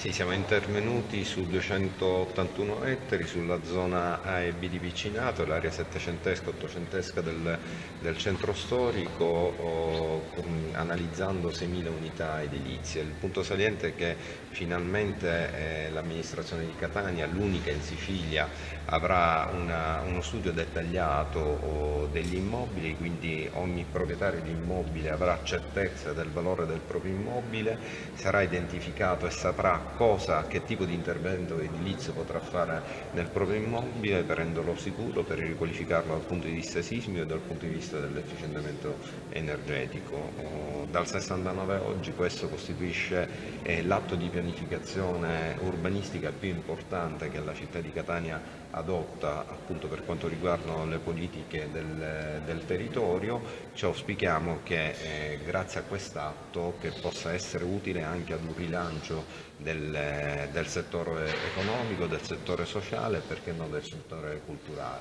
Sì, siamo intervenuti su 281 ettari sulla zona A e B di vicinato, l'area settecentesca, ottocentesca del centro storico, analizzando 6.000 unità edilizie. Il punto saliente è che finalmente l'amministrazione di Catania, l'unica in Sicilia, avrà uno studio dettagliato degli immobili, quindi ogni proprietario di immobile avrà certezza del valore del proprio immobile, sarà identificato e saprà che tipo di intervento edilizio potrà fare nel proprio immobile per renderlo sicuro, per riqualificarlo dal punto di vista sismico e dal punto di vista dell'efficientamento energetico. Dal 69 a oggi questo costituisce l'atto di pianificazione urbanistica più importante che la città di Catania adotta appunto per quanto riguardano le politiche del territorio. Ci auspichiamo che grazie a quest'atto, che possa essere utile anche ad un rilancio del settore economico, del settore sociale e perché no del settore culturale.